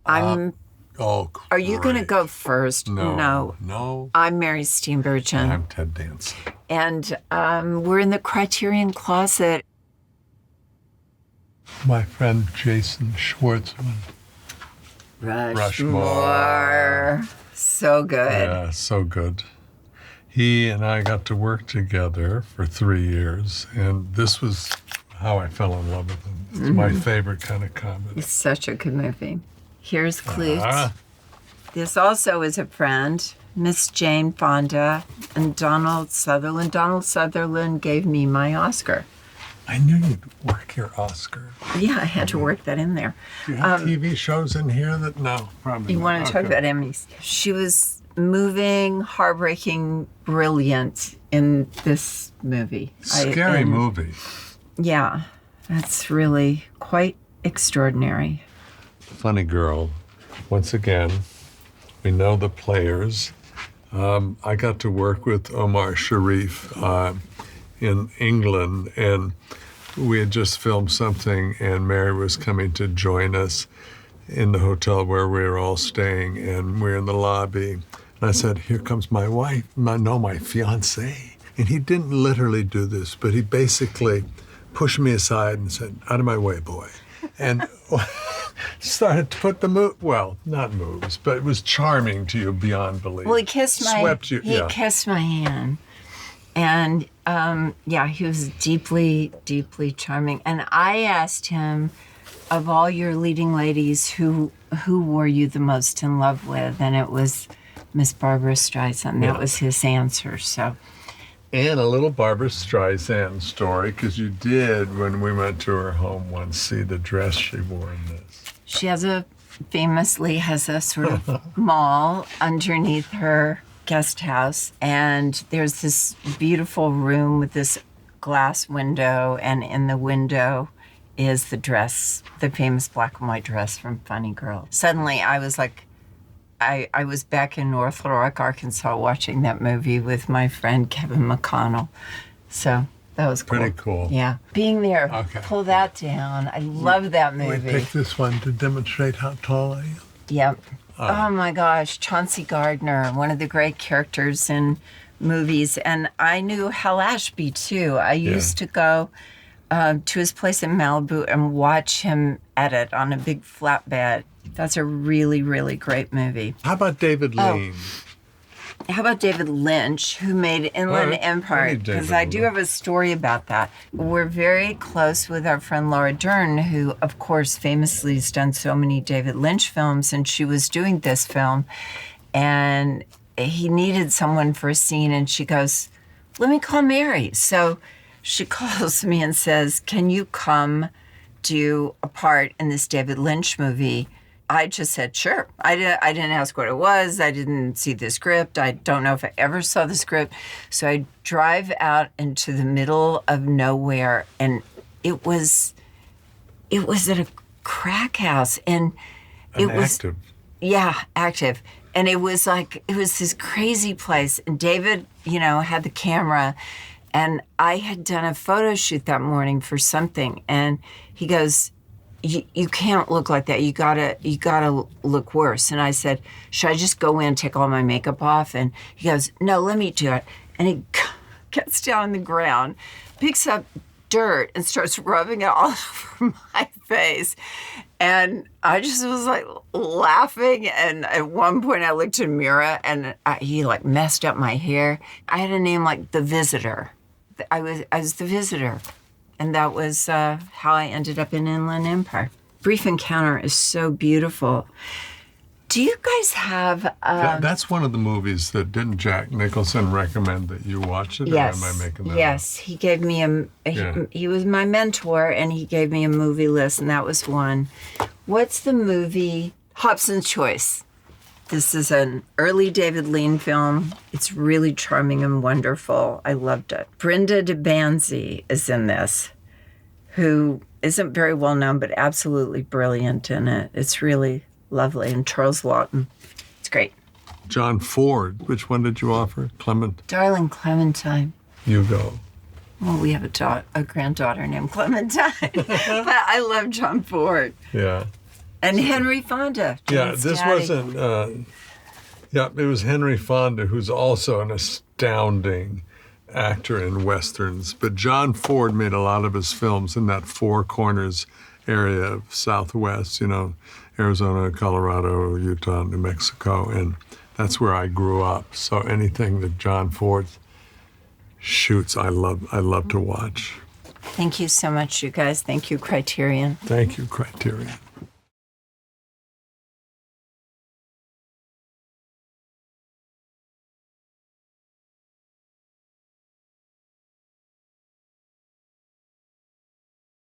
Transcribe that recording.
Oh, Are you going to go first? No. I'm Mary Steenburgen. I'm Ted Danson. And we're in the Criterion Closet. My friend Jason Schwartzman. Rushmore. So good. Yeah, so good. He and I got to work together for 3 years, and this was how I fell in love with him. It's my favorite kind of comedy. It's such a good movie. Here's Klute. This also is a friend, Miss Jane Fonda, and Donald Sutherland. Donald Sutherland gave me my Oscar. I knew you'd work your Oscar. Yeah, I had to work that in there. Do you have TV shows in here that, no, probably You not. want to talk about Emmys? She was moving, heartbreaking, brilliant in this movie. Scary movie. Yeah, that's really quite extraordinary. Funny girl. Once again, we know the players. I got to work with Omar Sharif in England, and we had just filmed something, and Mary was coming to join us in the hotel where we were all staying, and we're in the lobby. And I said, here comes my wife, my fiancée. And he didn't literally do this, but he basically pushed me aside and said, out of my way, boy. And started to put the not moves, but it was charming to you beyond belief. Well, he kissed kissed my hand. And he was deeply, deeply charming. And I asked him, of all your leading ladies, who were you the most in love with? And it was Miss Barbara Streisand. That was his answer. So. And a little Barbara Streisand story, because you did, when we went to her home once, see the dress she wore in this. She famously has a sort of mall underneath her guest house, and there's this beautiful room with this glass window, and in the window is the dress, the famous black and white dress from Funny Girl. Suddenly I was like, I was back in North Little Rock, Arkansas, watching that movie with my friend Kevin McConnell. So that was cool. Pretty cool. Yeah. Being there, pull that down. I love that movie. We picked this one to demonstrate how tall I am. Yep. Oh my gosh, Chauncey Gardner, one of the great characters in movies. And I knew Hal Ashby, too. I used to go to his place in Malibu and watch him edit on a big flatbed. That's a really, really great movie. How about David Lean? How about David Lynch, who made Inland Empire? Because I do have a story about that. We're very close with our friend Laura Dern, who, of course, famously has done so many David Lynch films, and she was doing this film, and he needed someone for a scene, and she goes, let me call Mary. So she calls me and says, can you come do a part in this David Lynch movie? I just said, sure. I didn't ask what it was. I didn't see the script. I don't know if I ever saw the script. So I drive out into the middle of nowhere, and it was at a crack house, and it was active. Yeah, active. And it was this crazy place. And David, had the camera, and I had done a photo shoot that morning for something, and he goes, you can't look like that. You gotta look worse. And I said, should I just go in and take all my makeup off? And he goes, no, let me do it. And he gets down on the ground, picks up dirt and starts rubbing it all over my face. And I just was like laughing. And at one point I looked in the mirror, and he messed up my hair. I had a name like The Visitor. I was The Visitor. And that was how I ended up in Inland Empire. Brief Encounter is so beautiful. Do you guys have... That's one of the movies that didn't Jack Nicholson recommend that you watch it? Yes. Or am I making that Yes. up? He gave me he was my mentor, and he gave me a movie list, and that was one. What's the movie? Hobson's Choice. This is an early David Lean film. It's really charming and wonderful. I loved it. Brenda de Banzi is in this, who isn't very well known, but absolutely brilliant in it. It's really lovely. And Charles Lawton. It's great. John Ford. Which one did you offer? Darling Clementine. You go. Well, we have a granddaughter named Clementine. But I love John Ford. Yeah. And Henry Fonda. Yeah, Jane's this daddy. wasn't. Yeah, it was Henry Fonda, who's also an astounding actor in westerns. But John Ford made a lot of his films in that Four Corners area of Southwest, Arizona, Colorado, Utah, New Mexico, and that's where I grew up. So anything that John Ford shoots, I love to watch. Thank you so much, you guys. Thank you, Criterion. Thank you, Criterion.